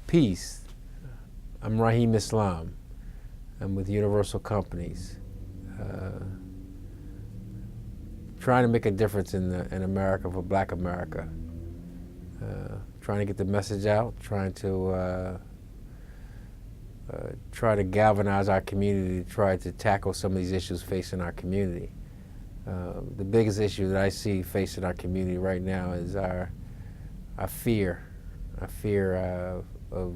Peace. I'm Rahim Islam. I'm with Universal Companies, trying to make a difference in America, for Black America. Trying to get the message out, trying to galvanize our community, to try to tackle some of these issues facing our community. The biggest issue that I see facing our community right now is our fear of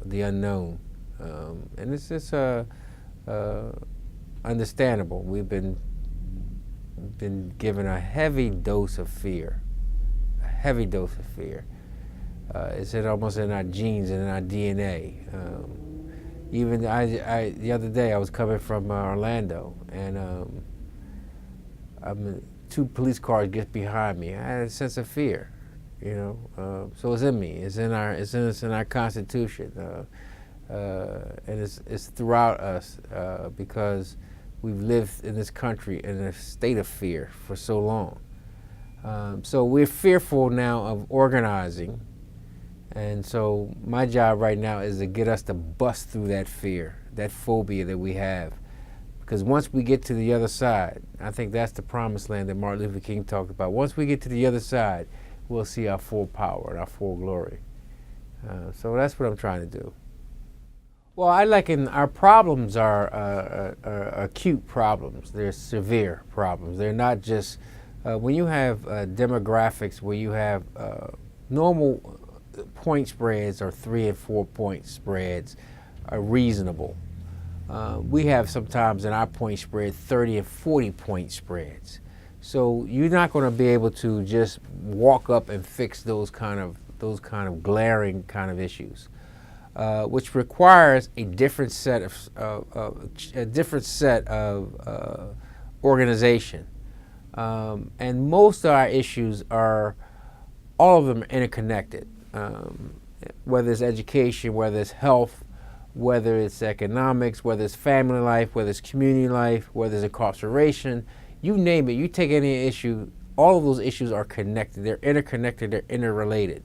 the unknown, and it's just understandable. We've been given a heavy dose of fear, It's almost in our genes and in our DNA. Even the other day, I was coming from Orlando, and two police cars get behind me. I had a sense of fear, So it's in me. It's in our Constitution, and it's throughout us because we've lived in this country in a state of fear for so long. So we're fearful now of organizing, and so my job right now is to get us to bust through that fear, that phobia that we have. Because once we get to the other side, I think that's the promised land that Martin Luther King talked about. Once we get to the other side, we'll see our full power and our full glory. So that's what I'm trying to do. Well, I reckon our problems are acute problems. They're severe problems. They're not just, when you have demographics where you have normal point spreads or 3 and 4 point spreads are reasonable. We have sometimes in our point spread 30 and 40 point spreads. So you're not going to be able to just walk up and fix those kind of glaring kind of issues, which requires a different set of organization. And most of our issues all of them are interconnected. Whether it's education, whether it's health, whether it's economics, whether it's family life, whether it's community life, whether it's incarceration, you name it, you take any issue, all of those issues are connected. They're interconnected, they're interrelated.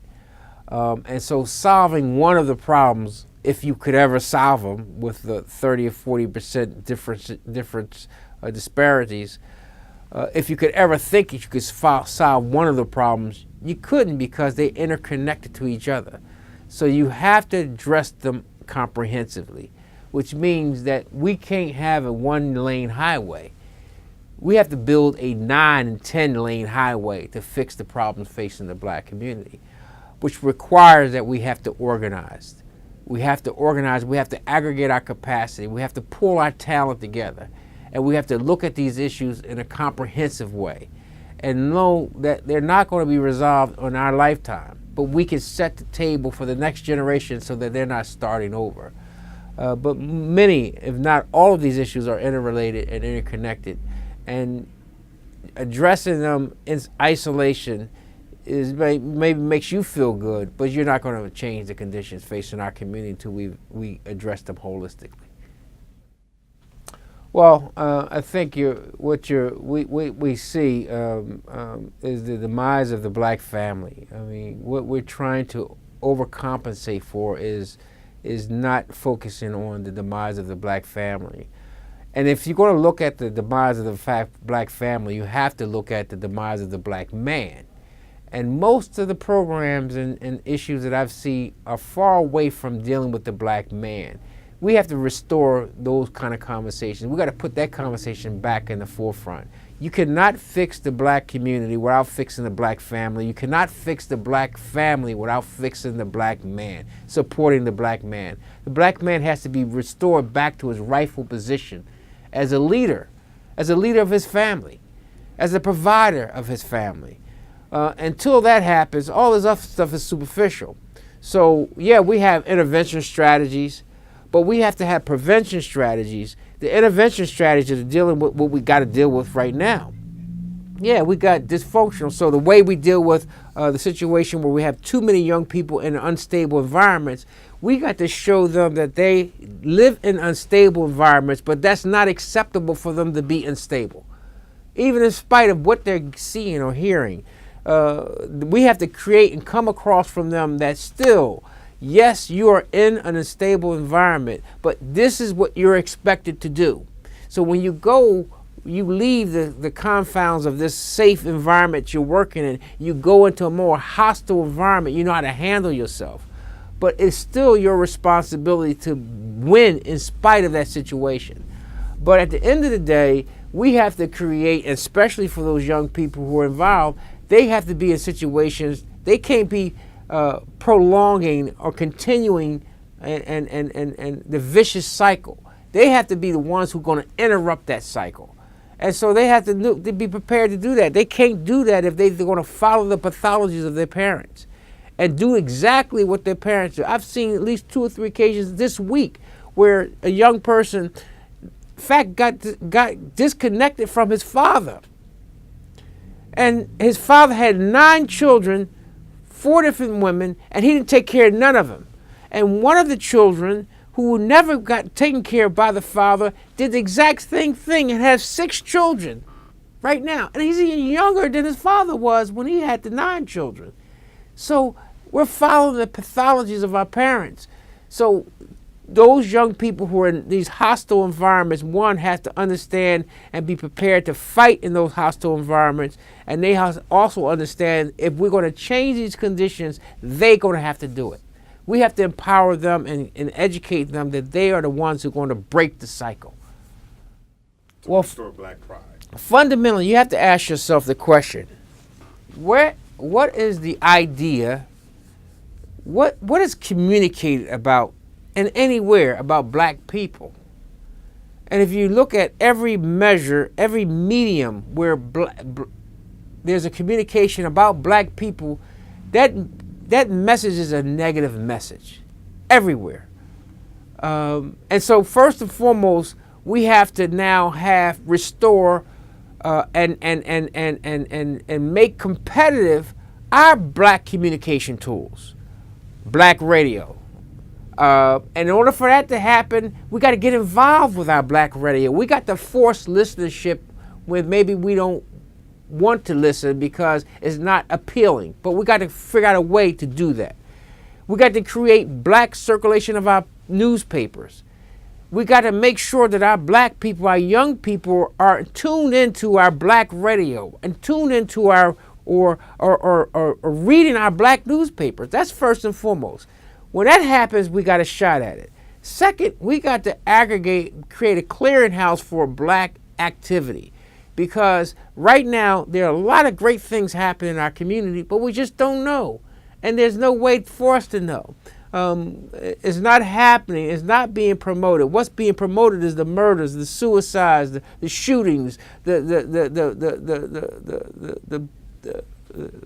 And so solving one of the problems, if you could ever solve them with the 30 or 40% difference disparities, if you could ever think that you could solve one of the problems, you couldn't, because they're interconnected to each other. So you have to address them comprehensively, which means that we can't have a 1-lane highway. We have to build a 9 and 10 lane highway to fix the problems facing the Black community, which requires that we have to organize. We have to aggregate our capacity, we have to pull our talent together, and we have to look at these issues in a comprehensive way and know that they're not going to be resolved in our lifetime, but we can set the table for the next generation so that they're not starting over. But many, if not all of these issues are interrelated and interconnected, and addressing them in isolation maybe makes you feel good, but you're not going to change the conditions facing our community until we address them holistically. Well, I think we see is the demise of the Black family. I mean, what we're trying to overcompensate for is not focusing on the demise of the Black family. And if you're going to look at the demise of the Black family, you have to look at the demise of the Black man. And most of the programs and issues that I've seen are far away from dealing with the Black man. We have to restore those kind of conversations. We got to put that conversation back in the forefront. You cannot fix the Black community without fixing the Black family. You cannot fix the Black family without fixing the Black man, supporting the Black man. The Black man has to be restored back to his rightful position as a leader of his family, as a provider of his family. Until that happens, all this other stuff is superficial. So yeah, we have intervention strategies, but we have to have prevention strategies. The intervention strategies are dealing with what we got to deal with right now. Yeah, we got dysfunctional. So the way we deal with the situation where we have too many young people in unstable environments, we got to show them that they live in unstable environments, but that's not acceptable for them to be unstable. Even in spite of what they're seeing or hearing, we have to create and come across from them that still Yes, you are in an unstable environment, but this is what you're expected to do. So when you go, you leave the confounds of this safe environment you're working in, you go into a more hostile environment, you know how to handle yourself. But it's still your responsibility to win in spite of that situation. But at the end of the day, we have to create, especially for those young people who are involved, they have to be in situations, they can't be prolonging or continuing and the vicious cycle. They have to be the ones who are going to interrupt that cycle. And so they have to be prepared to do that. They can't do that if they're going to follow the pathologies of their parents and do exactly what their parents do. I've seen at least 2 or 3 occasions this week where a young person, in fact, got disconnected from his father. And his father had 9 children, 4 different women, and he didn't take care of none of them. And one of the children, who never got taken care of by the father, did the exact same thing and has 6 children right now. And he's even younger than his father was when he had the 9 children. So we're following the pathologies of our parents. So those young people who are in these hostile environments, one, has to understand and be prepared to fight in those hostile environments. And they also understand if we're going to change these conditions, they're going to have to do it. We have to empower them and educate them that they are the ones who are going to break the cycle. To restore Black pride. Fundamentally, you have to ask yourself the question, what is the idea, what is communicated about and anywhere about Black people? And if you look at every measure, every medium where there's a communication about Black people, that message is a negative message everywhere. And so first and foremost, we have to now restore and make competitive our Black communication tools, Black radio. And in order for that to happen, we got to get involved with our Black radio. We got to force listenership when maybe we don't want to listen because it's not appealing, but we got to figure out a way to do that. We got to create Black circulation of our newspapers. We got to make sure that our Black people, our young people, are tuned into our Black radio and tuned into our or reading our Black newspapers. That's first and foremost. When that happens, we got a shot at it. Second, we got to create a clearinghouse for Black activity. Because right now, there are a lot of great things happening in our community, but we just don't know. And there's no way for us to know. It's not happening. It's not being promoted. What's being promoted is the murders, the suicides, the shootings, the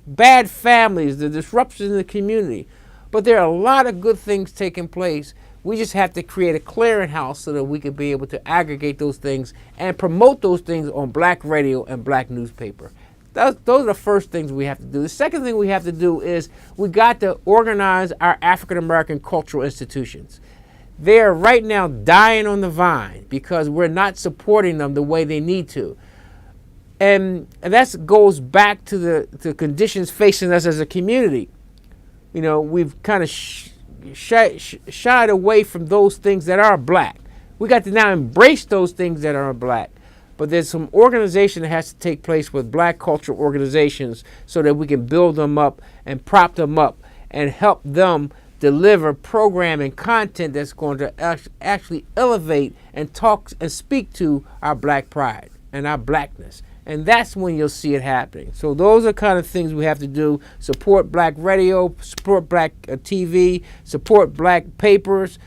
bad families, the disruptions in the community. But there are a lot of good things taking place. We just have to create a clearinghouse so that we can be able to aggregate those things and promote those things on Black radio and Black newspaper. Those are the first things we have to do. The second thing we have to do is we got to organize our African American cultural institutions. They are right now dying on the vine because we're not supporting them the way they need to. And that goes back to the conditions facing us as a community. You know, we've kind of shied away from those things that are Black. We got to now embrace those things that are Black. But there's some organization that has to take place with Black cultural organizations so that we can build them up and prop them up and help them deliver program and content that's going to actually elevate and talk and speak to our Black pride and our Blackness. And that's when you'll see it happening. So those are kind of things we have to do. Support Black radio, support Black TV, support Black papers,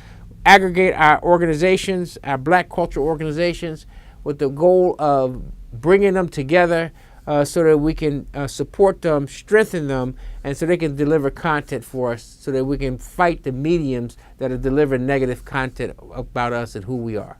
aggregate our organizations, our Black cultural organizations, with the goal of bringing them together so that we can support them, strengthen them, and so they can deliver content for us so that we can fight the mediums that are delivering negative content about us and who we are.